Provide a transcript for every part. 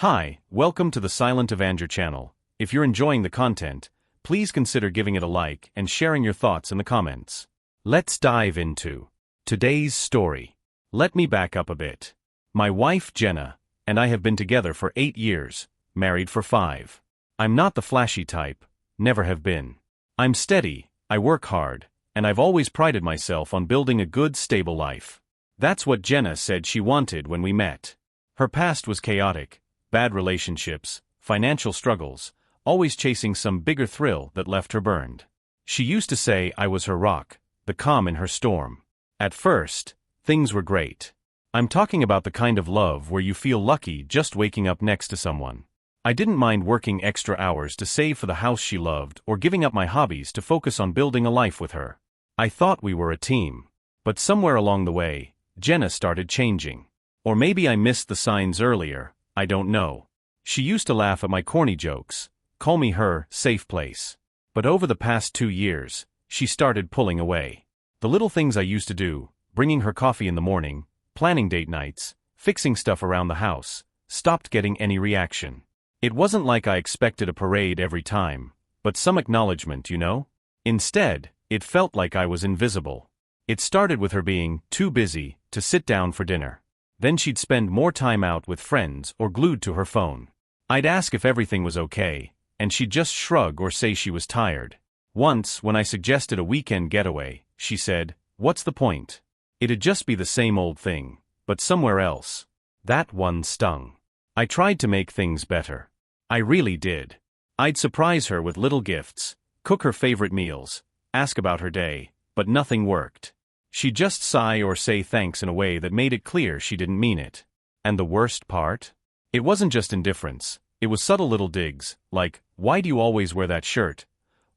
Hi, welcome to the Silent Avenger channel. If you're enjoying the content, please consider giving it a like and sharing your thoughts in the comments. Let's dive into today's story. Let me back up a bit. My wife Jenna and I have been together for 8 years, married for 5. I'm not the flashy type, never have been. I'm steady, I work hard, and I've always prided myself on building a good, stable life. That's what Jenna said she wanted when we met. Her past was chaotic. Bad relationships, financial struggles, always chasing some bigger thrill that left her burned. She used to say I was her rock, the calm in her storm. At first, things were great. I'm talking about the kind of love where you feel lucky just waking up next to someone. I didn't mind working extra hours to save for the house she loved or giving up my hobbies to focus on building a life with her. I thought we were a team. But somewhere along the way, Jenna started changing. Or maybe I missed the signs earlier. I don't know. She used to laugh at my corny jokes, call me her safe place. But over the past 2 years, she started pulling away. The little things I used to do, bringing her coffee in the morning, planning date nights, fixing stuff around the house, stopped getting any reaction. It wasn't like I expected a parade every time, but some acknowledgement, you know? Instead, it felt like I was invisible. It started with her being too busy to sit down for dinner. Then she'd spend more time out with friends or glued to her phone. I'd ask if everything was okay, and she'd just shrug or say she was tired. Once, when I suggested a weekend getaway, she said, "What's the point? It'd just be the same old thing, but somewhere else." That one stung. I tried to make things better. I really did. I'd surprise her with little gifts, cook her favorite meals, ask about her day, but nothing worked. She'd just sigh or say thanks in a way that made it clear she didn't mean it. And the worst part? It wasn't just indifference, it was subtle little digs, like, "Why do you always wear that shirt?"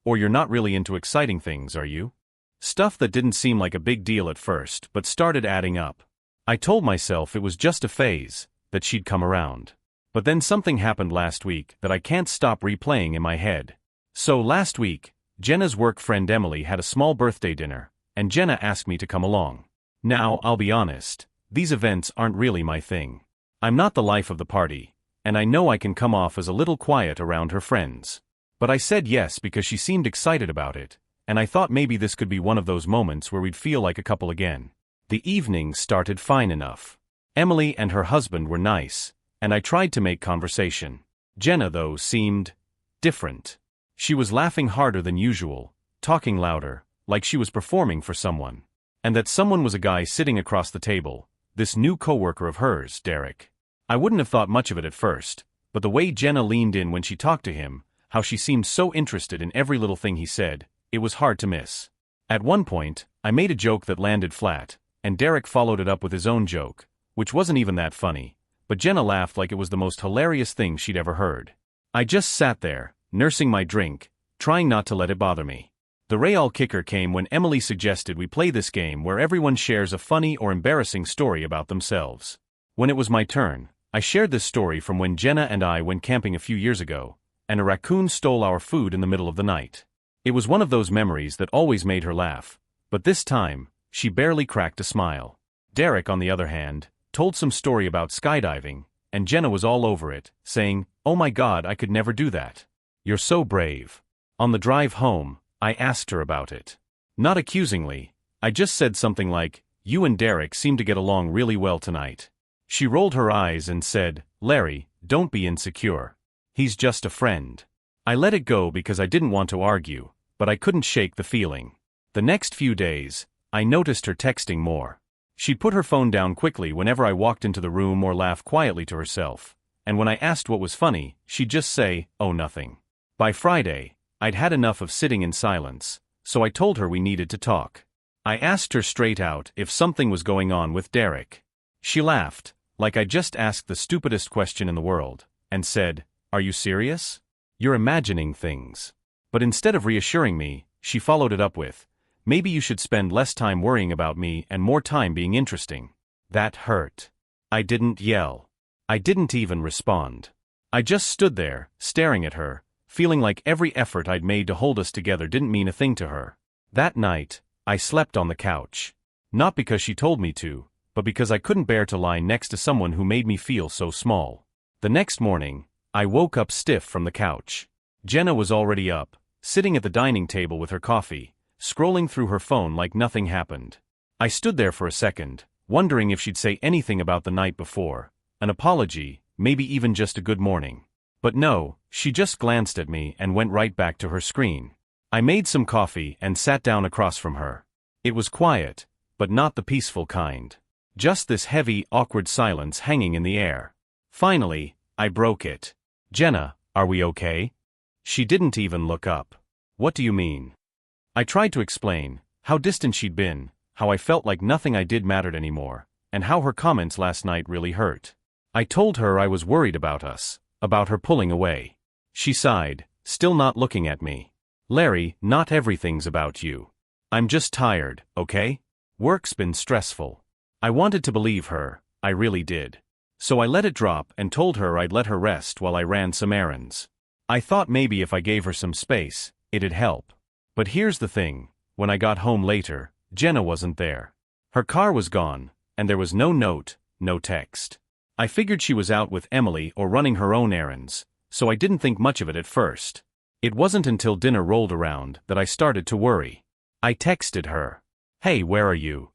Or "You're not really into exciting things, are you?" Stuff that didn't seem like a big deal at first, but started adding up. I told myself it was just a phase, that she'd come around. But then something happened last week that I can't stop replaying in my head. So last week, Jenna's work friend Emily had a small birthday dinner, and Jenna asked me to come along. Now, I'll be honest, these events aren't really my thing. I'm not the life of the party, and I know I can come off as a little quiet around her friends. But I said yes because she seemed excited about it, and I thought maybe this could be one of those moments where we'd feel like a couple again. The evening started fine enough. Emily and her husband were nice, and I tried to make conversation. Jenna, though, seemed different. She was laughing harder than usual, talking louder, like she was performing for someone. And that someone was a guy sitting across the table, this new coworker of hers, Derek. I wouldn't have thought much of it at first, but the way Jenna leaned in when she talked to him, how she seemed so interested in every little thing he said, it was hard to miss. At one point, I made a joke that landed flat, and Derek followed it up with his own joke, which wasn't even that funny, but Jenna laughed like it was the most hilarious thing she'd ever heard. I just sat there, nursing my drink, trying not to let it bother me. The real kicker came when Emily suggested we play this game where everyone shares a funny or embarrassing story about themselves. When it was my turn, I shared this story from when Jenna and I went camping a few years ago, and a raccoon stole our food in the middle of the night. It was one of those memories that always made her laugh, but this time, she barely cracked a smile. Derek, on the other hand, told some story about skydiving, and Jenna was all over it, saying, "Oh my God, I could never do that. You're so brave." On the drive home, I asked her about it. Not accusingly, I just said something like, "You and Derek seem to get along really well tonight." She rolled her eyes and said, "Larry, don't be insecure. He's just a friend." I let it go because I didn't want to argue, but I couldn't shake the feeling. The next few days, I noticed her texting more. She'd put her phone down quickly whenever I walked into the room or laugh quietly to herself, and when I asked what was funny, she'd just say, "Oh, nothing." By Friday, I'd had enough of sitting in silence, so I told her we needed to talk. I asked her straight out if something was going on with Derek. She laughed, like I just asked the stupidest question in the world, and said, "Are you serious? You're imagining things." But instead of reassuring me, she followed it up with, "Maybe you should spend less time worrying about me and more time being interesting." That hurt. I didn't yell. I didn't even respond. I just stood there, staring at her, feeling like every effort I'd made to hold us together didn't mean a thing to her. That night, I slept on the couch. Not because she told me to, but because I couldn't bear to lie next to someone who made me feel so small. The next morning, I woke up stiff from the couch. Jenna was already up, sitting at the dining table with her coffee, scrolling through her phone like nothing happened. I stood there for a second, wondering if she'd say anything about the night before, an apology, maybe even just a good morning. But no, she just glanced at me and went right back to her screen. I made some coffee and sat down across from her. It was quiet, but not the peaceful kind. Just this heavy, awkward silence hanging in the air. Finally, I broke it. "Jenna, are we okay?" She didn't even look up. "What do you mean?" I tried to explain how distant she'd been, how I felt like nothing I did mattered anymore, and how her comments last night really hurt. I told her I was worried about us, about her pulling away. She sighed, still not looking at me. "Larry, not everything's about you. I'm just tired, okay? Work's been stressful." I wanted to believe her, I really did. So I let it drop and told her I'd let her rest while I ran some errands. I thought maybe if I gave her some space, it'd help. But here's the thing, when I got home later, Jenna wasn't there. Her car was gone, and there was no note, no text. I figured she was out with Emily or running her own errands, so I didn't think much of it at first. It wasn't until dinner rolled around that I started to worry. I texted her, "Hey, where are you?"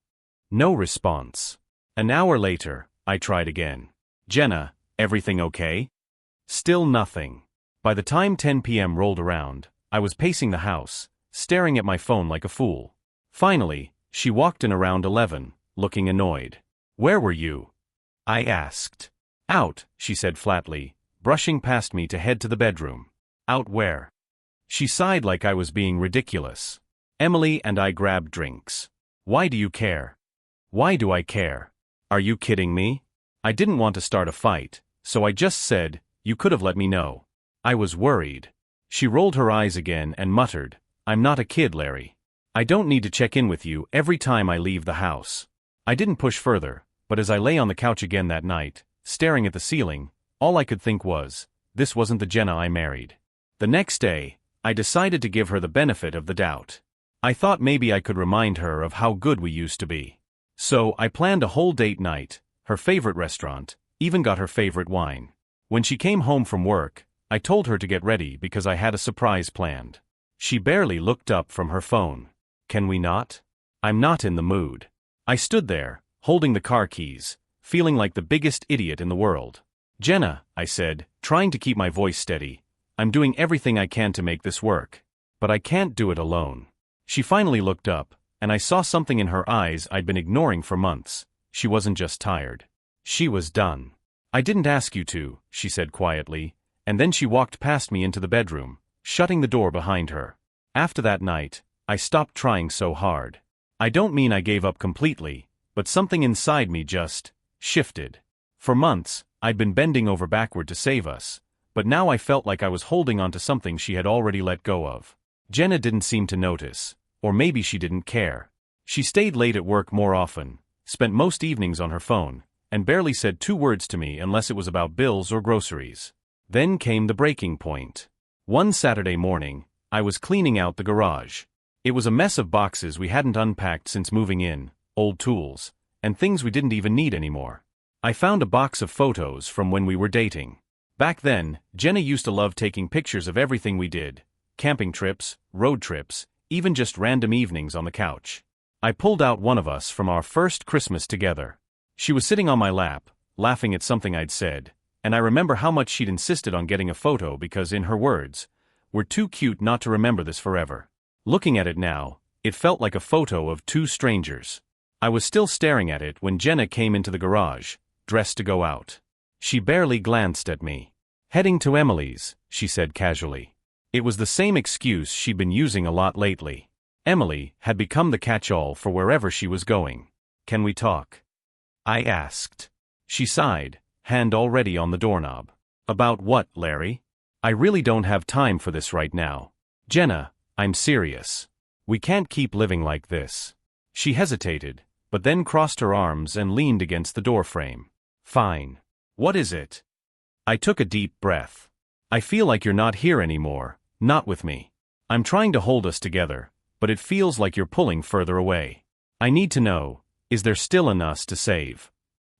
No response. An hour later, I tried again. "Jenna, everything okay?" Still nothing. By the time 10 p.m. rolled around, I was pacing the house, staring at my phone like a fool. Finally, she walked in around 11, looking annoyed. "Where were you?" I asked. "Out," she said flatly, brushing past me to head to the bedroom. "Out where?" She sighed like I was being ridiculous. Emily and I grabbed drinks. "Why do you care?" "Why do I care? Are you kidding me?" I didn't want to start a fight, so I just said, "You could have let me know." I was worried. She rolled her eyes again and muttered, "I'm not a kid, Larry. I don't need to check in with you every time I leave the house." I didn't push further, but as I lay on the couch again that night, staring at the ceiling, all I could think was, this wasn't the Jenna I married. The next day, I decided to give her the benefit of the doubt. I thought maybe I could remind her of how good we used to be. So I planned a whole date night, her favorite restaurant, even got her favorite wine. When she came home from work, I told her to get ready because I had a surprise planned. She barely looked up from her phone. "Can we not?" "I'm not in the mood." I stood there, holding the car keys, feeling like the biggest idiot in the world. "Jenna," I said, trying to keep my voice steady, "I'm doing everything I can to make this work. But I can't do it alone." She finally looked up, and I saw something in her eyes I'd been ignoring for months. She wasn't just tired. She was done. "I didn't ask you to," she said quietly, and then she walked past me into the bedroom, shutting the door behind her. After that night, I stopped trying so hard. I don't mean I gave up completely, but something inside me just shifted. For months, I'd been bending over backward to save us, but now I felt like I was holding on to something she had already let go of. Jenna didn't seem to notice, or maybe she didn't care. She stayed late at work more often, spent most evenings on her phone, and barely said 2 words to me unless it was about bills or groceries. Then came the breaking point. One Saturday morning, I was cleaning out the garage. It was a mess of boxes we hadn't unpacked since moving in, old tools, and things we didn't even need anymore. I found a box of photos from when we were dating. Back then, Jenna used to love taking pictures of everything we did, camping trips, road trips, even just random evenings on the couch. I pulled out one of us from our first Christmas together. She was sitting on my lap, laughing at something I'd said, and I remember how much she'd insisted on getting a photo because, in her words, "We're too cute not to remember this forever." Looking at it now, it felt like a photo of 2 strangers. I was still staring at it when Jenna came into the garage, dressed to go out. She barely glanced at me. "Heading to Emily's," she said casually. It was the same excuse she'd been using a lot lately. Emily had become the catch-all for wherever she was going. "Can we talk?" I asked. She sighed, hand already on the doorknob. "About what, Larry? I really don't have time for this right now. Jenna, I'm serious. We can't keep living like this." She hesitated, but then crossed her arms and leaned against the doorframe. "Fine. What is it?" I took a deep breath. "I feel like you're not here anymore, not with me. I'm trying to hold us together, but it feels like you're pulling further away. I need to know, is there still in us to save?"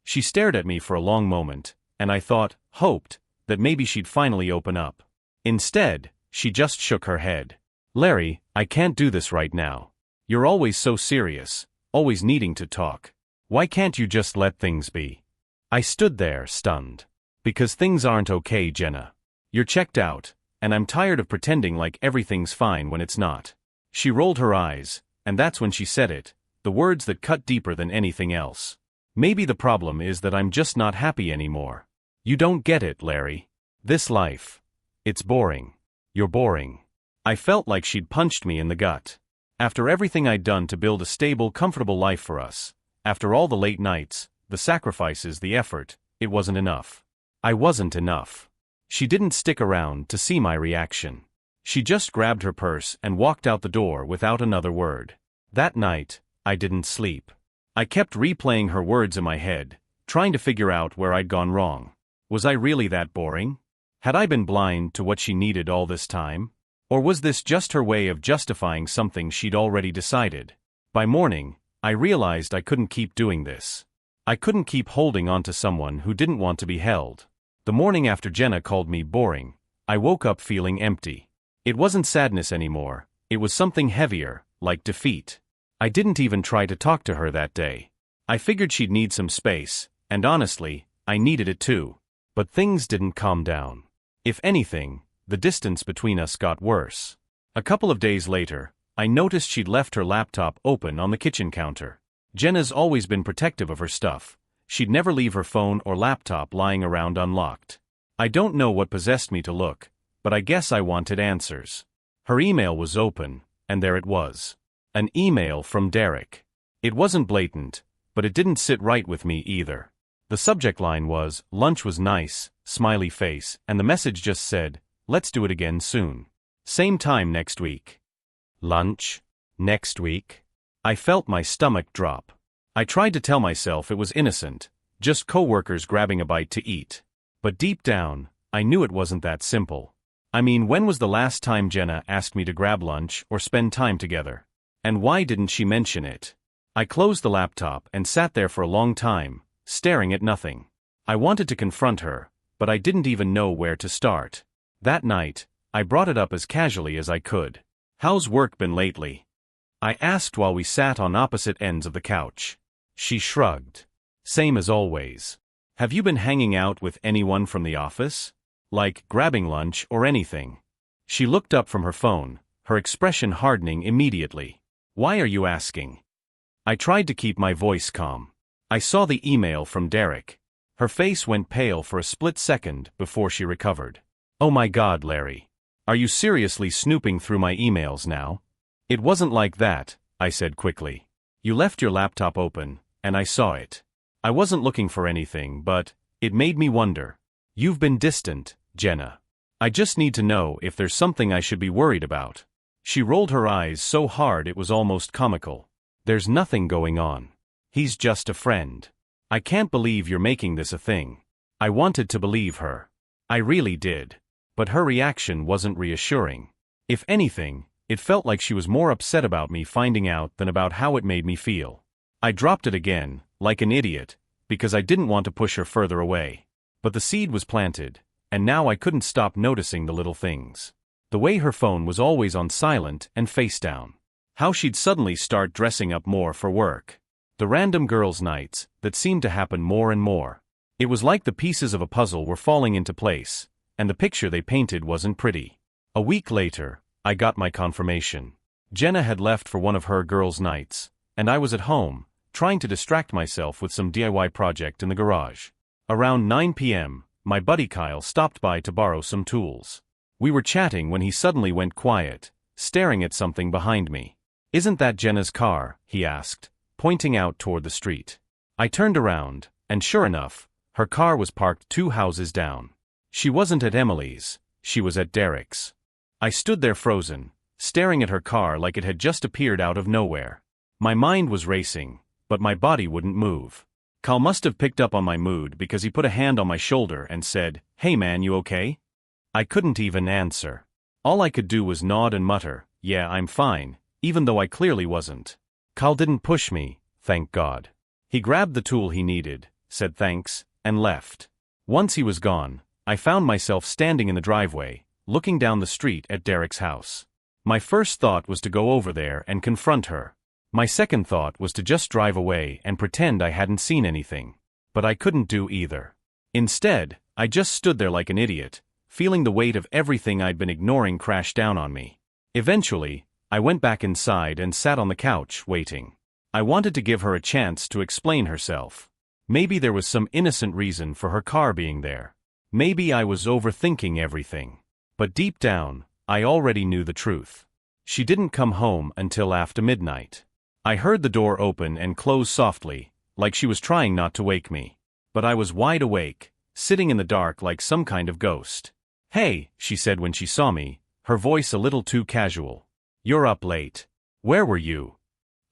She stared at me for a long moment, and I thought, hoped, that maybe she'd finally open up. Instead, she just shook her head. "Larry, I can't do this right now. You're always so serious, always needing to talk. Why can't you just let things be?" I stood there, stunned. "Because things aren't okay, Jenna. You're checked out, and I'm tired of pretending like everything's fine when it's not." She rolled her eyes, and that's when she said it, the words that cut deeper than anything else. "Maybe the problem is that I'm just not happy anymore. You don't get it, Larry. This life. It's boring. You're boring." I felt like she'd punched me in the gut. After everything I'd done to build a stable, comfortable life for us, after all the late nights, the sacrifices, the effort, it wasn't enough. I wasn't enough. She didn't stick around to see my reaction. She just grabbed her purse and walked out the door without another word. That night, I didn't sleep. I kept replaying her words in my head, trying to figure out where I'd gone wrong. Was I really that boring? Had I been blind to what she needed all this time? Or was this just her way of justifying something she'd already decided? By morning, I realized I couldn't keep doing this. I couldn't keep holding on to someone who didn't want to be held. The morning after Jenna called me boring, I woke up feeling empty. It wasn't sadness anymore, it was something heavier, like defeat. I didn't even try to talk to her that day. I figured she'd need some space, and honestly, I needed it too. But things didn't calm down. If anything, the distance between us got worse. A couple of days later, I noticed she'd left her laptop open on the kitchen counter. Jenna's always been protective of her stuff. She'd never leave her phone or laptop lying around unlocked. I don't know what possessed me to look, but I guess I wanted answers. Her email was open, and there it was. An email from Derek. It wasn't blatant, but it didn't sit right with me either. The subject line was, "Lunch was nice," smiley face, and the message just said, "Let's do it again soon. Same time next week." Lunch? Next week? I felt my stomach drop. I tried to tell myself it was innocent, just coworkers grabbing a bite to eat. But deep down, I knew it wasn't that simple. I mean, when was the last time Jenna asked me to grab lunch or spend time together? And why didn't she mention it? I closed the laptop and sat there for a long time, staring at nothing. I wanted to confront her, but I didn't even know where to start. That night, I brought it up as casually as I could. "How's work been lately?" I asked while we sat on opposite ends of the couch. She shrugged. "Same as always. Have you been hanging out with anyone from the office? Like, grabbing lunch or anything?" She looked up from her phone, her expression hardening immediately. "Why are you asking?" I tried to keep my voice calm. I saw the email from Derek. Her face went pale for a split second before she recovered. "Oh my God, Larry. Are you seriously snooping through my emails now?" "It wasn't like that," I said quickly. "You left your laptop open, and I saw it. I wasn't looking for anything, but it made me wonder. You've been distant, Jenna. I just need to know if there's something I should be worried about." She rolled her eyes so hard it was almost comical. "There's nothing going on. He's just a friend." "I can't believe you're making this a thing." I wanted to believe her. I really did. But her reaction wasn't reassuring. If anything, it felt like she was more upset about me finding out than about how it made me feel. I dropped it again, like an idiot, because I didn't want to push her further away. But the seed was planted, and now I couldn't stop noticing the little things. The way her phone was always on silent and face down. How she'd suddenly start dressing up more for work. The random girls' nights that seemed to happen more and more. It was like the pieces of a puzzle were falling into place, and the picture they painted wasn't pretty. A week later, I got my confirmation. Jenna had left for one of her girls' nights, and I was at home, trying to distract myself with some DIY project in the garage. Around 9 p.m., my buddy Kyle stopped by to borrow some tools. We were chatting when he suddenly went quiet, staring at something behind me. "Isn't that Jenna's car?" he asked, pointing out toward the street. I turned around, and sure enough, her car was parked 2 houses down. She wasn't at Emily's, she was at Derek's. I stood there frozen, staring at her car like it had just appeared out of nowhere. My mind was racing, but my body wouldn't move. Kyle must have picked up on my mood because he put a hand on my shoulder and said, "Hey man, you okay?" I couldn't even answer. All I could do was nod and mutter, "Yeah, I'm fine," even though I clearly wasn't. Kyle didn't push me, thank God. He grabbed the tool he needed, said thanks, and left. Once he was gone, I found myself standing in the driveway, looking down the street at Derek's house. My first thought was to go over there and confront her. My second thought was to just drive away and pretend I hadn't seen anything. But I couldn't do either. Instead, I just stood there like an idiot, feeling the weight of everything I'd been ignoring crash down on me. Eventually, I went back inside and sat on the couch, waiting. I wanted to give her a chance to explain herself. Maybe there was some innocent reason for her car being there. Maybe I was overthinking everything. But deep down, I already knew the truth. She didn't come home until after midnight. I heard the door open and close softly, like she was trying not to wake me. But I was wide awake, sitting in the dark like some kind of ghost. "Hey," she said when she saw me, her voice a little too casual. "You're up late. Where were you?"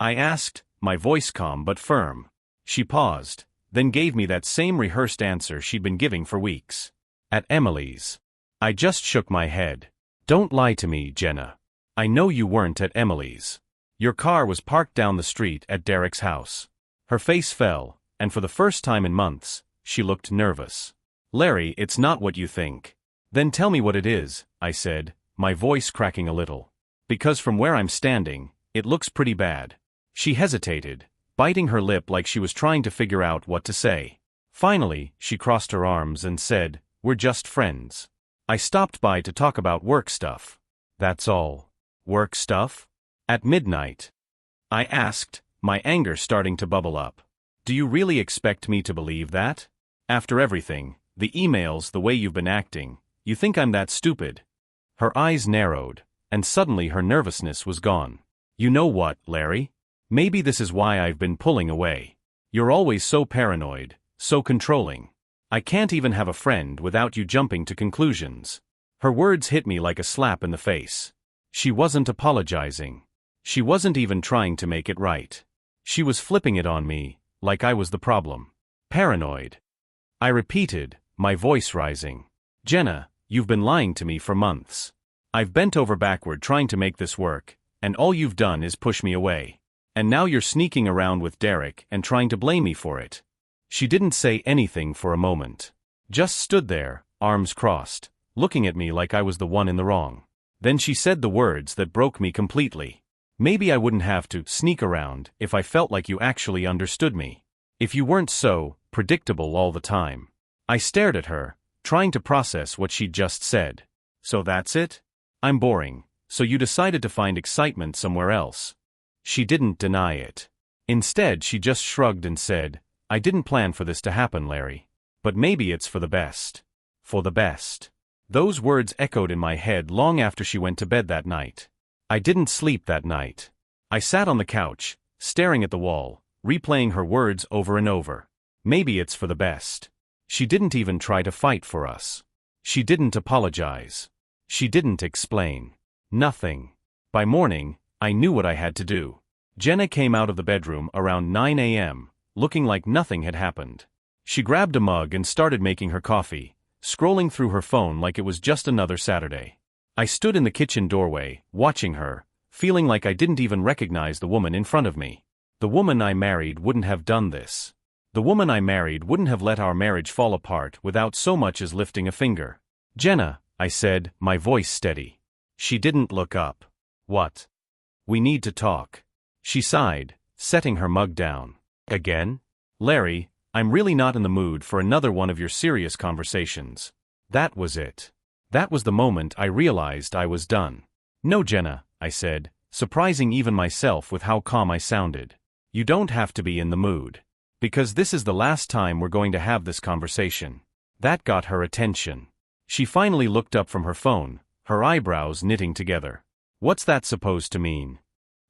I asked, my voice calm but firm. She paused, then gave me that same rehearsed answer she'd been giving for weeks. "At Emily's." I just shook my head. "Don't lie to me, Jenna. I know you weren't at Emily's. Your car was parked down the street at Derek's house." Her face fell, and for the first time in months, she looked nervous. "Larry, it's not what you think." "Then tell me what it is," I said, my voice cracking a little. "Because from where I'm standing, it looks pretty bad." She hesitated, biting her lip like she was trying to figure out what to say. Finally, she crossed her arms and said, "We're just friends. I stopped by to talk about work stuff." "That's all." "Work stuff?" "At midnight?" I asked, my anger starting to bubble up. "Do you really expect me to believe that? After everything, the emails, the way you've been acting, you think I'm that stupid?" Her eyes narrowed, and suddenly her nervousness was gone. "You know what, Larry? Maybe this is why I've been pulling away. You're always so paranoid, so controlling. I can't even have a friend without you jumping to conclusions." Her words hit me like a slap in the face. She wasn't apologizing. She wasn't even trying to make it right. She was flipping it on me, like I was the problem. "Paranoid," I repeated, my voice rising. "Jenna, you've been lying to me for months. I've bent over backward trying to make this work, and all you've done is push me away. And now you're sneaking around with Derek and trying to blame me for it." She didn't say anything for a moment. Just stood there, arms crossed, looking at me like I was the one in the wrong. Then she said the words that broke me completely. "Maybe I wouldn't have to sneak around if I felt like you actually understood me. If you weren't so predictable all the time." I stared at her, trying to process what she'd just said. "So that's it? I'm boring, so you decided to find excitement somewhere else." She didn't deny it. Instead, she just shrugged and said, "I didn't plan for this to happen, Larry. But maybe it's for the best." For the best. Those words echoed in my head long after she went to bed that night. I didn't sleep that night. I sat on the couch, staring at the wall, replaying her words over and over. Maybe it's for the best. She didn't even try to fight for us. She didn't apologize. She didn't explain. Nothing. By morning, I knew what I had to do. Jenna came out of the bedroom around 9 a.m., looking like nothing had happened. She grabbed a mug and started making her coffee, scrolling through her phone like it was just another Saturday. I stood in the kitchen doorway, watching her, feeling like I didn't even recognize the woman in front of me. The woman I married wouldn't have done this. The woman I married wouldn't have let our marriage fall apart without so much as lifting a finger. "Jenna," I said, my voice steady. She didn't look up. "What?" "We need to talk." She sighed, setting her mug down. "Again?" "Larry, I'm really not in the mood for another one of your serious conversations." That was it. That was the moment I realized I was done. "No, Jenna," I said, surprising even myself with how calm I sounded. "You don't have to be in the mood. Because this is the last time we're going to have this conversation." That got her attention. She finally looked up from her phone, her eyebrows knitting together. "What's that supposed to mean?"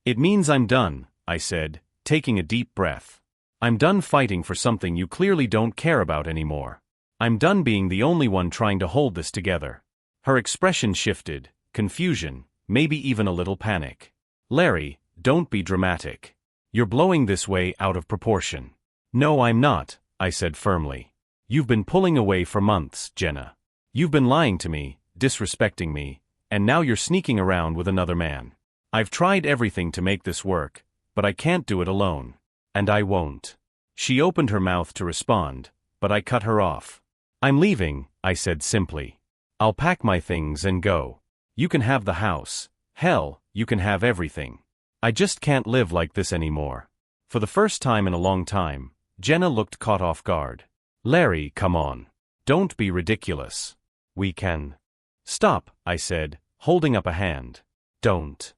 "It means I'm done," I said, taking a deep breath. "I'm done fighting for something you clearly don't care about anymore. I'm done being the only one trying to hold this together." Her expression shifted, confusion, maybe even a little panic. "Larry, don't be dramatic. You're blowing this way out of proportion." "No, I'm not," I said firmly. "You've been pulling away for months, Jenna. You've been lying to me, disrespecting me, and now you're sneaking around with another man. I've tried everything to make this work, but I can't do it alone. And I won't." She opened her mouth to respond, but I cut her off. I'm leaving, I said simply. I'll pack my things and go. You can have the house. Hell, you can have everything. I just can't live like this anymore. For the first time in a long time, Jenna looked caught off guard. Larry, come on. Don't be ridiculous. We can. Stop, I said, holding up a hand. Don't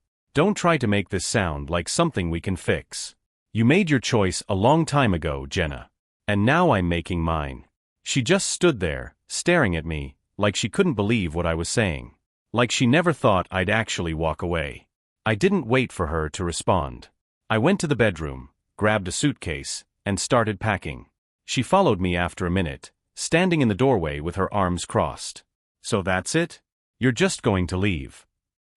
try to make this sound like something we can fix. You made your choice a long time ago, Jenna. And now I'm making mine. She just stood there, staring at me, like she couldn't believe what I was saying. Like she never thought I'd actually walk away. I didn't wait for her to respond. I went to the bedroom, grabbed a suitcase, and started packing. She followed me after a minute, standing in the doorway with her arms crossed. So that's it? You're just going to leave?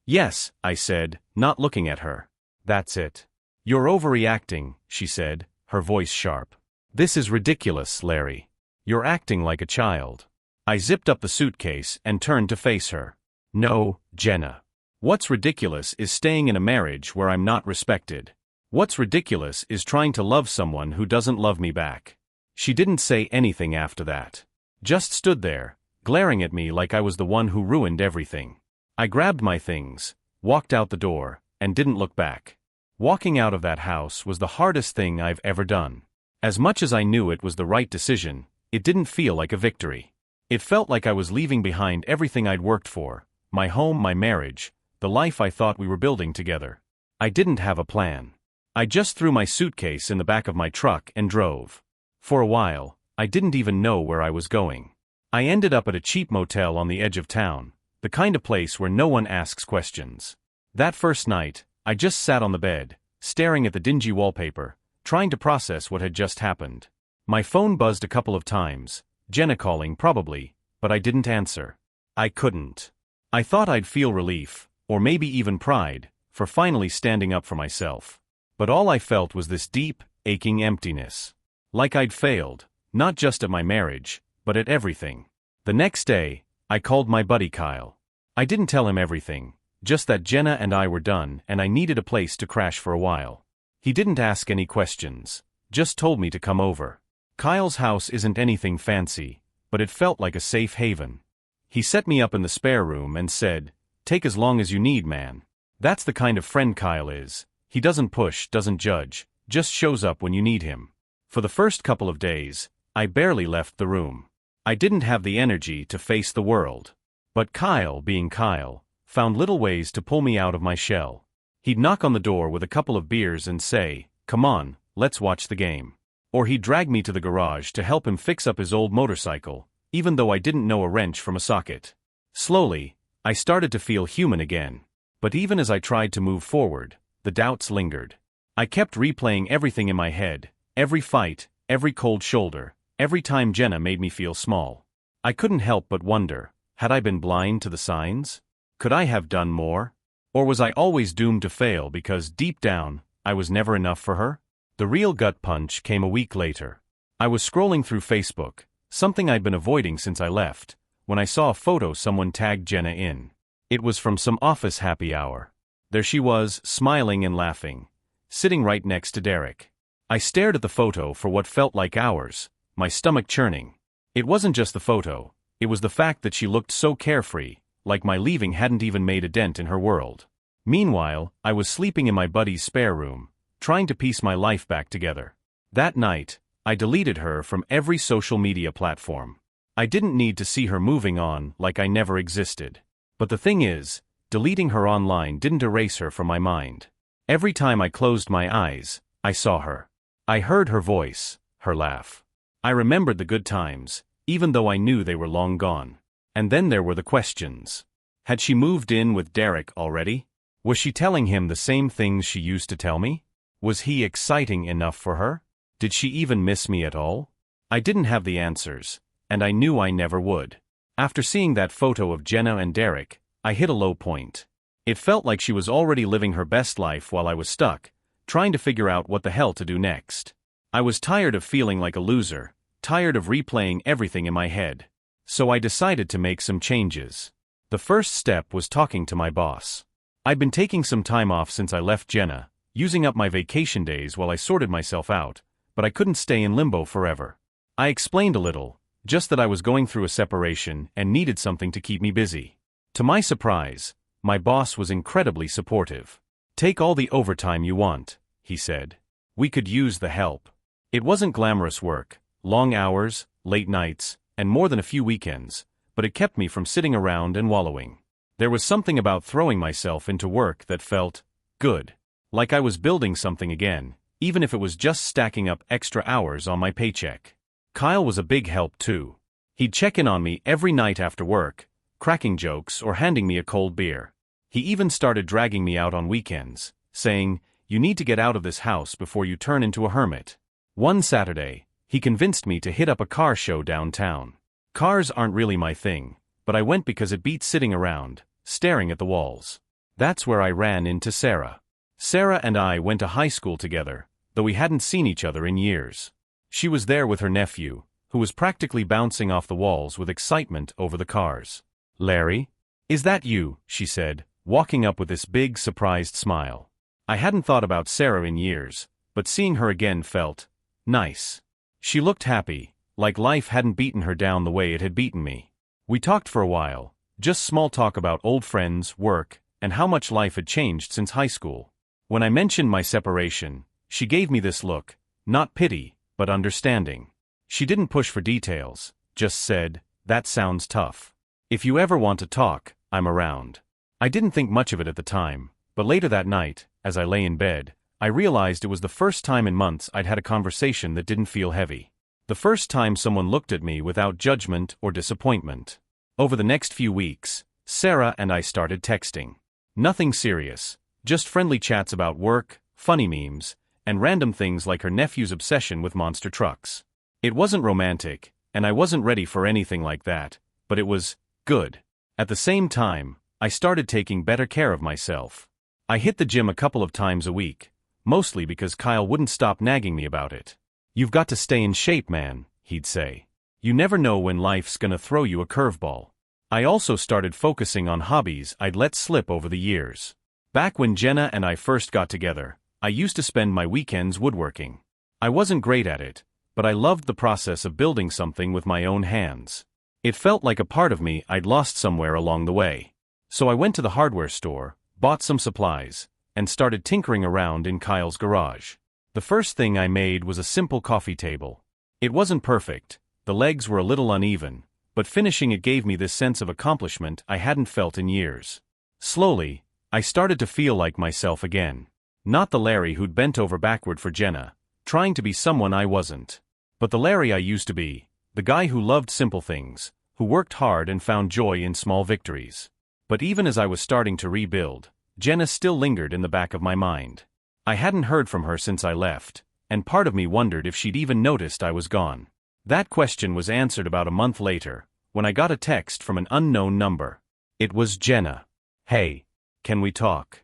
Yes, I said, not looking at her. That's it. You're overreacting, she said, her voice sharp. This is ridiculous, Larry. You're acting like a child. I zipped up the suitcase and turned to face her. No, Jenna. What's ridiculous is staying in a marriage where I'm not respected. What's ridiculous is trying to love someone who doesn't love me back. She didn't say anything after that. Just stood there, glaring at me like I was the one who ruined everything. I grabbed my things, walked out the door, and didn't look back. Walking out of that house was the hardest thing I've ever done. As much as I knew it was the right decision, it didn't feel like a victory. It felt like I was leaving behind everything I'd worked for, my home, my marriage, the life I thought we were building together. I didn't have a plan. I just threw my suitcase in the back of my truck and drove. For a while, I didn't even know where I was going. I ended up at a cheap motel on the edge of town, the kind of place where no one asks questions. That first night, I just sat on the bed, staring at the dingy wallpaper, trying to process what had just happened. My phone buzzed a couple of times, Jenna calling probably, but I didn't answer. I couldn't. I thought I'd feel relief, or maybe even pride, for finally standing up for myself. But all I felt was this deep, aching emptiness. Like I'd failed, not just at my marriage, but at everything. The next day, I called my buddy Kyle. I didn't tell him everything, just that Jenna and I were done and I needed a place to crash for a while. He didn't ask any questions, just told me to come over. Kyle's house isn't anything fancy, but it felt like a safe haven. He set me up in the spare room and said, "Take as long as you need, man." That's the kind of friend Kyle is. He doesn't push, doesn't judge, just shows up when you need him. For the first couple of days, I barely left the room. I didn't have the energy to face the world. But Kyle, being Kyle, found little ways to pull me out of my shell. He'd knock on the door with a couple of beers and say, "Come on, let's watch the game." Or he'd drag me to the garage to help him fix up his old motorcycle, even though I didn't know a wrench from a socket. Slowly, I started to feel human again. But even as I tried to move forward, the doubts lingered. I kept replaying everything in my head, every fight, every cold shoulder, every time Jenna made me feel small. I couldn't help but wonder, had I been blind to the signs? Could I have done more? Or was I always doomed to fail because deep down, I was never enough for her? The real gut punch came a week later. I was scrolling through Facebook, something I'd been avoiding since I left, when I saw a photo someone tagged Jenna in. It was from some office happy hour. There she was, smiling and laughing, sitting right next to Derek. I stared at the photo for what felt like hours, my stomach churning. It wasn't just the photo, it was the fact that she looked so carefree, like my leaving hadn't even made a dent in her world. Meanwhile, I was sleeping in my buddy's spare room, trying to piece my life back together. That night, I deleted her from every social media platform. I didn't need to see her moving on like I never existed. But the thing is, deleting her online didn't erase her from my mind. Every time I closed my eyes, I saw her. I heard her voice, her laugh. I remembered the good times, even though I knew they were long gone. And then there were the questions. Had she moved in with Derek already? Was she telling him the same things she used to tell me? Was he exciting enough for her? Did she even miss me at all? I didn't have the answers, and I knew I never would. After seeing that photo of Jenna and Derek, I hit a low point. It felt like she was already living her best life while I was stuck, trying to figure out what the hell to do next. I was tired of feeling like a loser, tired of replaying everything in my head. So I decided to make some changes. The first step was talking to my boss. I'd been taking some time off since I left Jenna, using up my vacation days while I sorted myself out, but I couldn't stay in limbo forever. I explained a little, just that I was going through a separation and needed something to keep me busy. To my surprise, my boss was incredibly supportive. "Take all the overtime you want," he said. "We could use the help." It wasn't glamorous work, long hours, late nights, and more than a few weekends, but it kept me from sitting around and wallowing. There was something about throwing myself into work that felt good. Like I was building something again, even if it was just stacking up extra hours on my paycheck. Kyle was a big help too. He'd check in on me every night after work, cracking jokes or handing me a cold beer. He even started dragging me out on weekends, saying, "You need to get out of this house before you turn into a hermit." One Saturday, he convinced me to hit up a car show downtown. Cars aren't really my thing, but I went because it beat sitting around, staring at the walls. That's where I ran into Sarah. Sarah and I went to high school together, though we hadn't seen each other in years. She was there with her nephew, who was practically bouncing off the walls with excitement over the cars. "Larry? Is that you?" she said, walking up with this big, surprised smile. I hadn't thought about Sarah in years, but seeing her again felt nice. She looked happy, like life hadn't beaten her down the way it had beaten me. We talked for a while, just small talk about old friends, work, and how much life had changed since high school. When I mentioned my separation, she gave me this look, not pity, but understanding. She didn't push for details, just said, "That sounds tough. If you ever want to talk, I'm around." I didn't think much of it at the time, but later that night, as I lay in bed, I realized it was the first time in months I'd had a conversation that didn't feel heavy. The first time someone looked at me without judgment or disappointment. Over the next few weeks, Sarah and I started texting. Nothing serious, just friendly chats about work, funny memes, and random things like her nephew's obsession with monster trucks. It wasn't romantic, and I wasn't ready for anything like that, but it was good. At the same time, I started taking better care of myself. I hit the gym a couple of times a week, mostly because Kyle wouldn't stop nagging me about it. "You've got to stay in shape, man," he'd say. "You never know when life's gonna throw you a curveball." I also started focusing on hobbies I'd let slip over the years. Back when Jenna and I first got together, I used to spend my weekends woodworking. I wasn't great at it, but I loved the process of building something with my own hands. It felt like a part of me I'd lost somewhere along the way. So I went to the hardware store, bought some supplies, and started tinkering around in Kyle's garage. The first thing I made was a simple coffee table. It wasn't perfect, the legs were a little uneven, but finishing it gave me this sense of accomplishment I hadn't felt in years. Slowly, I started to feel like myself again. Not the Larry who'd bent over backward for Jenna, trying to be someone I wasn't. But the Larry I used to be, the guy who loved simple things, who worked hard and found joy in small victories. But even as I was starting to rebuild, Jenna still lingered in the back of my mind. I hadn't heard from her since I left, and part of me wondered if she'd even noticed I was gone. That question was answered about a month later, when I got a text from an unknown number. It was Jenna. "Hey, can we talk?"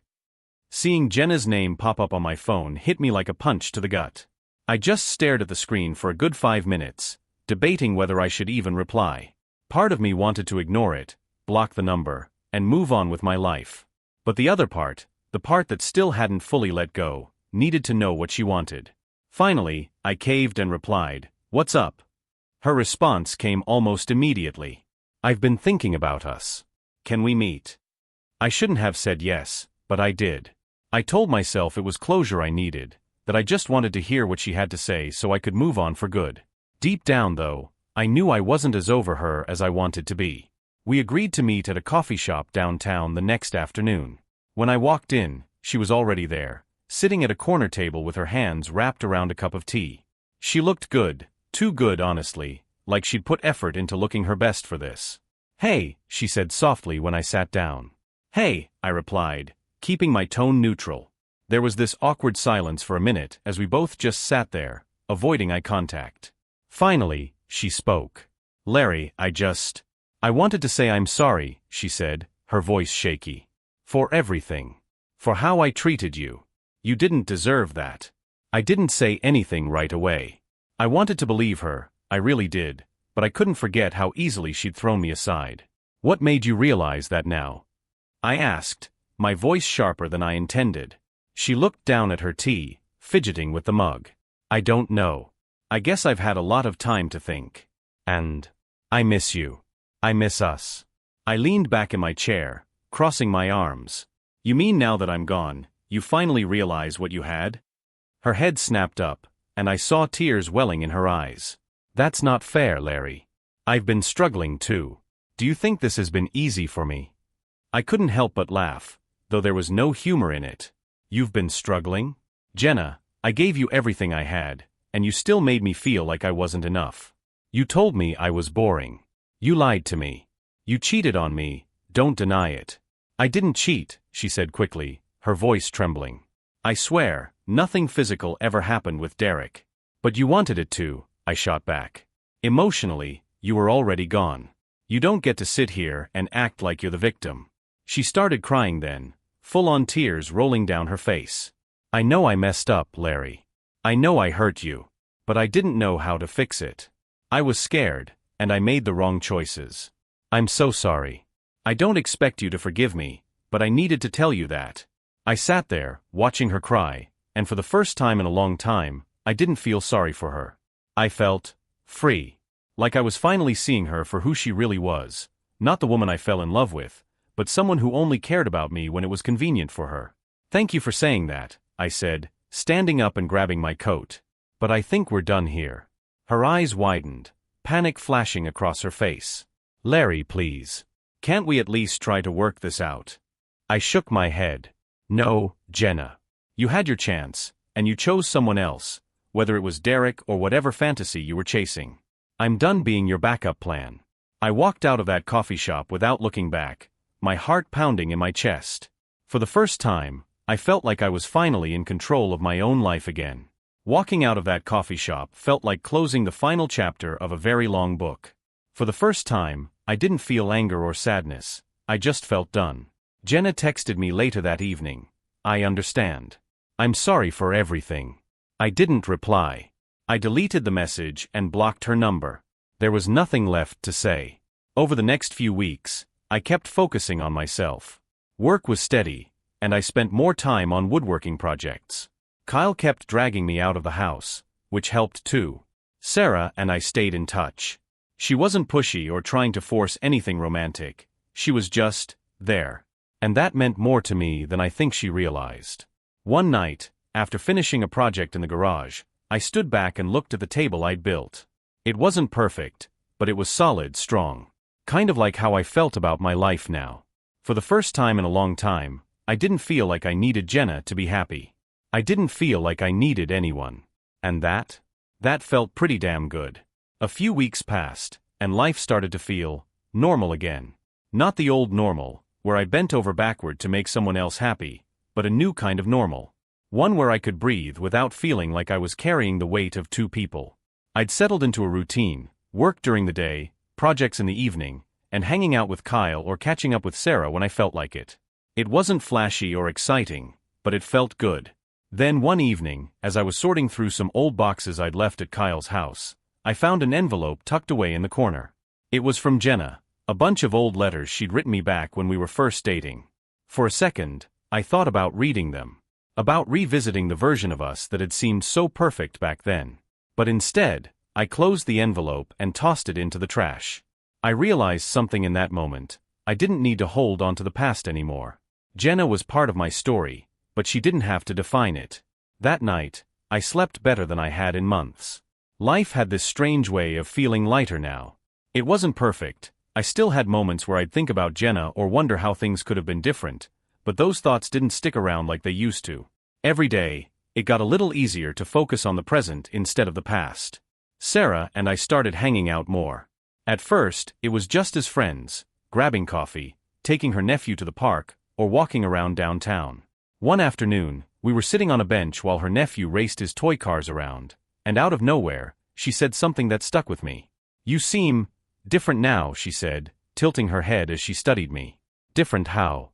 Seeing Jenna's name pop up on my phone hit me like a punch to the gut. I just stared at the screen for a good 5 minutes, debating whether I should even reply. Part of me wanted to ignore it, block the number, and move on with my life. But the other part, the part that still hadn't fully let go, needed to know what she wanted. Finally, I caved and replied, "What's up?" Her response came almost immediately. "I've been thinking about us. Can we meet?" I shouldn't have said yes, but I did. I told myself it was closure I needed, that I just wanted to hear what she had to say so I could move on for good. Deep down, though, I knew I wasn't as over her as I wanted to be. We agreed to meet at a coffee shop downtown the next afternoon. When I walked in, she was already there, sitting at a corner table with her hands wrapped around a cup of tea. She looked good, too good honestly, like she'd put effort into looking her best for this. "Hey," she said softly when I sat down. "Hey," I replied, keeping my tone neutral. There was this awkward silence for a minute as we both just sat there, avoiding eye contact. Finally, she spoke. "Larry, I wanted to say I'm sorry," she said, her voice shaky. "For everything. For how I treated you. You didn't deserve that." I didn't say anything right away. I wanted to believe her, I really did, but I couldn't forget how easily she'd thrown me aside. "What made you realize that now?" I asked, my voice sharper than I intended. She looked down at her tea, fidgeting with the mug. "I don't know. I guess I've had a lot of time to think." And I miss you. I miss us. I leaned back in my chair, crossing my arms. You mean now that I'm gone, you finally realize what you had? Her head snapped up, and I saw tears welling in her eyes. That's not fair, Larry. I've been struggling too. Do you think this has been easy for me? I couldn't help but laugh, though there was no humor in it. You've been struggling? Jenna, I gave you everything I had, and you still made me feel like I wasn't enough. You told me I was boring. You lied to me. You cheated on me, don't deny it. I didn't cheat, she said quickly, her voice trembling. I swear, nothing physical ever happened with Derek. But you wanted it to, I shot back. Emotionally, you were already gone. You don't get to sit here and act like you're the victim. She started crying then, full-on tears rolling down her face. I know I messed up, Larry. I know I hurt you. But I didn't know how to fix it. I was scared, and I made the wrong choices. I'm so sorry. I don't expect you to forgive me, but I needed to tell you that. I sat there, watching her cry, and for the first time in a long time, I didn't feel sorry for her. I felt free. Like I was finally seeing her for who she really was, not the woman I fell in love with, but someone who only cared about me when it was convenient for her. Thank you for saying that, I said, standing up and grabbing my coat. But I think we're done here. Her eyes widened, panic flashing across her face. Larry, please. Can't we at least try to work this out? I shook my head. No, Jenna. You had your chance, and you chose someone else, whether it was Derek or whatever fantasy you were chasing. I'm done being your backup plan. I walked out of that coffee shop without looking back, my heart pounding in my chest. For the first time, I felt like I was finally in control of my own life again. Walking out of that coffee shop felt like closing the final chapter of a very long book. For the first time, I didn't feel anger or sadness, I just felt done. Jenna texted me later that evening. I understand. I'm sorry for everything. I didn't reply. I deleted the message and blocked her number. There was nothing left to say. Over the next few weeks, I kept focusing on myself. Work was steady, and I spent more time on woodworking projects. Kyle kept dragging me out of the house, which helped too. Sarah and I stayed in touch. She wasn't pushy or trying to force anything romantic. She was just there. And that meant more to me than I think she realized. One night, after finishing a project in the garage, I stood back and looked at the table I'd built. It wasn't perfect, but it was solid, strong. Kind of like how I felt about my life now. For the first time in a long time, I didn't feel like I needed Jenna to be happy. I didn't feel like I needed anyone. And that felt pretty damn good. A few weeks passed, and life started to feel normal again. Not the old normal, where I bent over backward to make someone else happy, but a new kind of normal. One where I could breathe without feeling like I was carrying the weight of two people. I'd settled into a routine, work during the day, projects in the evening, and hanging out with Kyle or catching up with Sarah when I felt like it. It wasn't flashy or exciting, but it felt good. Then one evening, as I was sorting through some old boxes I'd left at Kyle's house, I found an envelope tucked away in the corner. It was from Jenna, a bunch of old letters she'd written me back when we were first dating. For a second, I thought about reading them. About revisiting the version of us that had seemed so perfect back then. But instead, I closed the envelope and tossed it into the trash. I realized something in that moment. I didn't need to hold on to the past anymore. Jenna was part of my story, but she didn't have to define it. That night, I slept better than I had in months. Life had this strange way of feeling lighter now. It wasn't perfect. I still had moments where I'd think about Jenna or wonder how things could have been different, but those thoughts didn't stick around like they used to. Every day, it got a little easier to focus on the present instead of the past. Sarah and I started hanging out more. At first, it was just as friends, grabbing coffee, taking her nephew to the park, or walking around downtown. One afternoon, we were sitting on a bench while her nephew raced his toy cars around, and out of nowhere, she said something that stuck with me. You seem different now, she said, tilting her head as she studied me. Different how?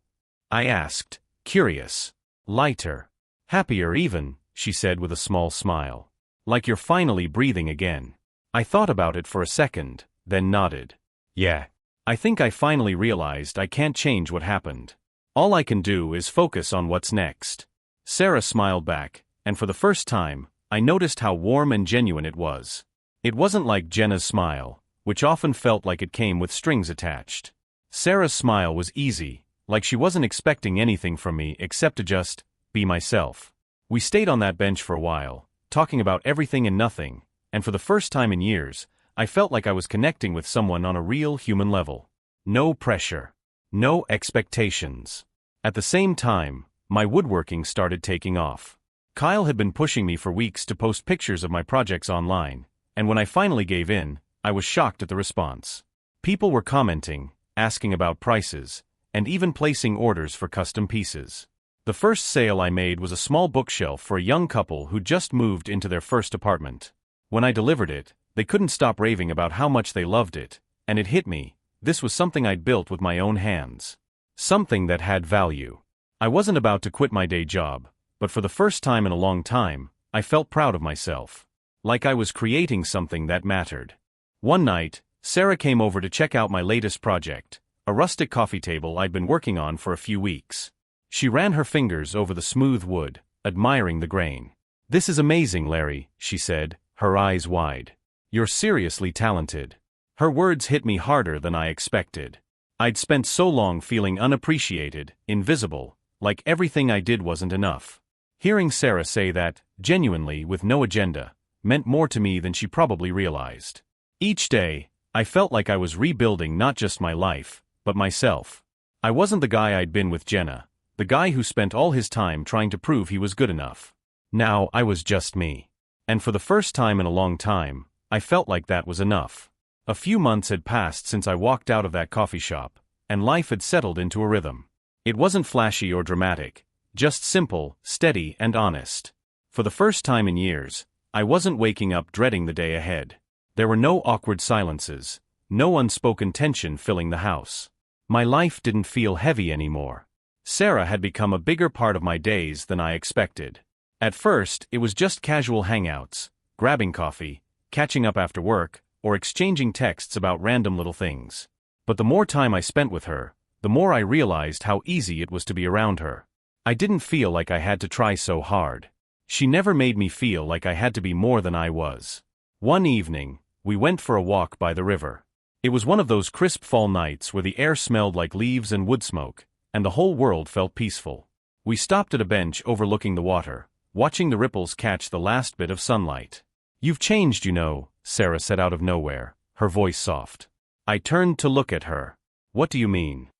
I asked, curious. Lighter. Happier even, she said with a small smile. Like you're finally breathing again. I thought about it for a second, then nodded. Yeah. I think I finally realized I can't change what happened. All I can do is focus on what's next. Sarah smiled back, and for the first time, I noticed how warm and genuine it was. It wasn't like Jenna's smile, which often felt like it came with strings attached. Sarah's smile was easy, like she wasn't expecting anything from me except to just be myself. We stayed on that bench for a while, talking about everything and nothing, and for the first time in years, I felt like I was connecting with someone on a real human level. No pressure. No expectations. At the same time, my woodworking started taking off. Kyle had been pushing me for weeks to post pictures of my projects online, and when I finally gave in, I was shocked at the response. People were commenting, asking about prices, and even placing orders for custom pieces. The first sale I made was a small bookshelf for a young couple who just moved into their first apartment. When I delivered it, they couldn't stop raving about how much they loved it, and it hit me. This was something I'd built with my own hands. Something that had value. I wasn't about to quit my day job, but for the first time in a long time, I felt proud of myself. Like I was creating something that mattered. One night, Sarah came over to check out my latest project, a rustic coffee table I'd been working on for a few weeks. She ran her fingers over the smooth wood, admiring the grain. "This is amazing, Larry," she said, her eyes wide. "You're seriously talented." Her words hit me harder than I expected. I'd spent so long feeling unappreciated, invisible, like everything I did wasn't enough. Hearing Sarah say that, genuinely with no agenda, meant more to me than she probably realized. Each day, I felt like I was rebuilding not just my life, but myself. I wasn't the guy I'd been with Jenna, the guy who spent all his time trying to prove he was good enough. Now I was just me. And for the first time in a long time, I felt like that was enough. A few months had passed since I walked out of that coffee shop, and life had settled into a rhythm. It wasn't flashy or dramatic, just simple, steady, and honest. For the first time in years, I wasn't waking up dreading the day ahead. There were no awkward silences, no unspoken tension filling the house. My life didn't feel heavy anymore. Sarah had become a bigger part of my days than I expected. At first, it was just casual hangouts, grabbing coffee, catching up after work, or exchanging texts about random little things. But the more time I spent with her, the more I realized how easy it was to be around her. I didn't feel like I had to try so hard. She never made me feel like I had to be more than I was. One evening, we went for a walk by the river. It was one of those crisp fall nights where the air smelled like leaves and wood smoke, and the whole world felt peaceful. We stopped at a bench overlooking the water, watching the ripples catch the last bit of sunlight. "You've changed, you know," Sarah said out of nowhere, her voice soft. I turned to look at her. "What do you mean?"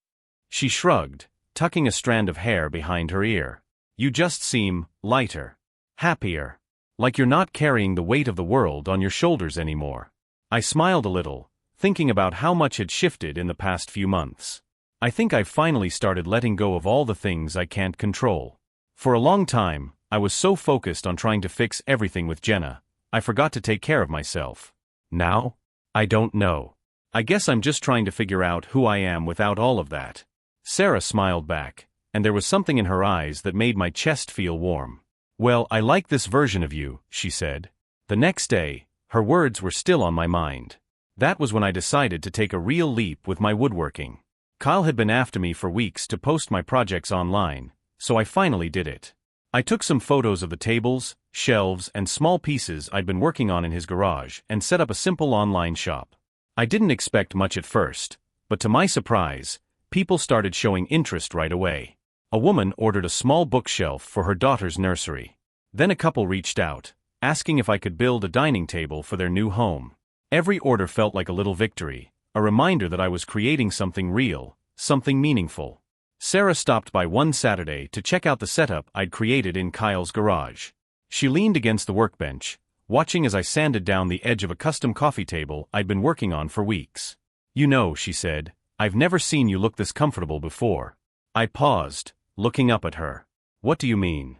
She shrugged, tucking a strand of hair behind her ear. "You just seem lighter. Happier. Like you're not carrying the weight of the world on your shoulders anymore." I smiled a little, thinking about how much had shifted in the past few months. I think I've finally started letting go of all the things I can't control. For a long time, I was so focused on trying to fix everything with Jenna, I forgot to take care of myself. Now? I don't know. I guess I'm just trying to figure out who I am without all of that. Sarah smiled back, and there was something in her eyes that made my chest feel warm. "Well, I like this version of you," she said. The next day, her words were still on my mind. That was when I decided to take a real leap with my woodworking. Kyle had been after me for weeks to post my projects online, so I finally did it. I took some photos of the tables, shelves, and small pieces I'd been working on in his garage and set up a simple online shop. I didn't expect much at first, but to my surprise, people started showing interest right away. A woman ordered a small bookshelf for her daughter's nursery. Then a couple reached out, asking if I could build a dining table for their new home. Every order felt like a little victory, a reminder that I was creating something real, something meaningful. Sarah stopped by one Saturday to check out the setup I'd created in Kyle's garage. She leaned against the workbench, watching as I sanded down the edge of a custom coffee table I'd been working on for weeks. "You know," she said, "I've never seen you look this comfortable before." I paused, looking up at her. "What do you mean?"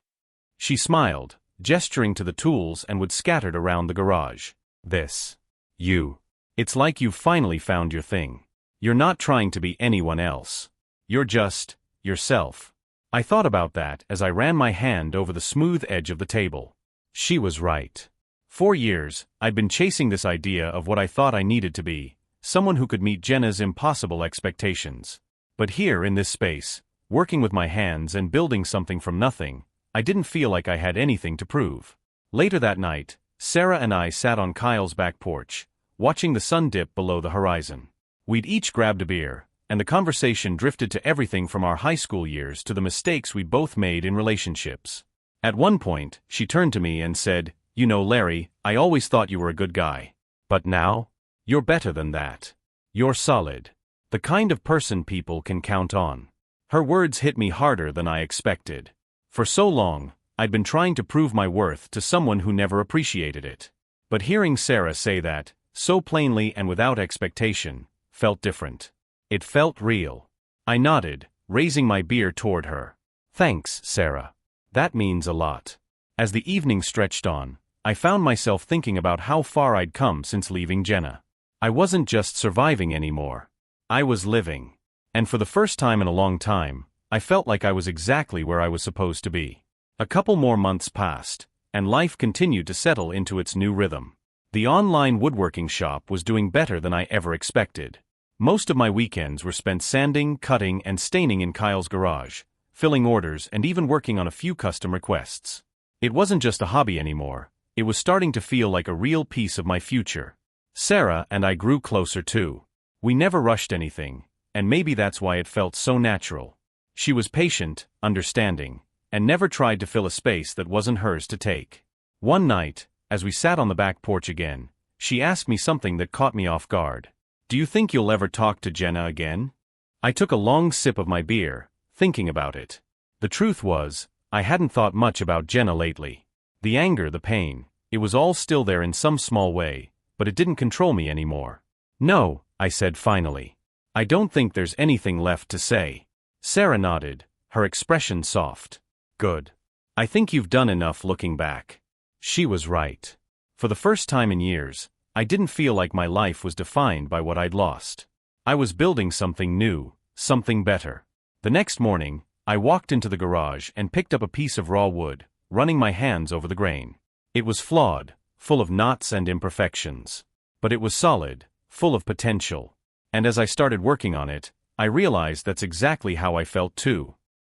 She smiled, gesturing to the tools and wood scattered around the garage. "This. You. It's like you've finally found your thing. You're not trying to be anyone else. You're just yourself." I thought about that as I ran my hand over the smooth edge of the table. She was right. For years, I'd been chasing this idea of what I thought I needed to be, someone who could meet Jenna's impossible expectations. But here in this space, working with my hands and building something from nothing, I didn't feel like I had anything to prove. Later that night, Sarah and I sat on Kyle's back porch, watching the sun dip below the horizon. We'd each grabbed a beer, and the conversation drifted to everything from our high school years to the mistakes we both made in relationships. At one point, she turned to me and said, "You know, Larry, I always thought you were a good guy. But now? You're better than that. You're solid. The kind of person people can count on." Her words hit me harder than I expected. For so long, I'd been trying to prove my worth to someone who never appreciated it. But hearing Sarah say that, so plainly and without expectation, felt different. It felt real. I nodded, raising my beer toward her. "Thanks, Sarah. That means a lot." As the evening stretched on, I found myself thinking about how far I'd come since leaving Jenna. I wasn't just surviving anymore. I was living. And for the first time in a long time, I felt like I was exactly where I was supposed to be. A couple more months passed, and life continued to settle into its new rhythm. The online woodworking shop was doing better than I ever expected. Most of my weekends were spent sanding, cutting, and staining in Kyle's garage, filling orders and even working on a few custom requests. It wasn't just a hobby anymore, it was starting to feel like a real piece of my future. Sarah and I grew closer too. We never rushed anything, and maybe that's why it felt so natural. She was patient, understanding, and never tried to fill a space that wasn't hers to take. One night, as we sat on the back porch again, she asked me something that caught me off guard. "Do you think you'll ever talk to Jenna again?" I took a long sip of my beer, thinking about it. The truth was, I hadn't thought much about Jenna lately. The anger, the pain, it was all still there in some small way, but it didn't control me anymore. "No," I said finally. "I don't think there's anything left to say." Sarah nodded, her expression soft. "Good. I think you've done enough looking back." She was right. For the first time in years, I didn't feel like my life was defined by what I'd lost. I was building something new, something better. The next morning, I walked into the garage and picked up a piece of raw wood, running my hands over the grain. It was flawed, full of knots and imperfections. But it was solid, full of potential. And as I started working on it, I realized that's exactly how I felt too.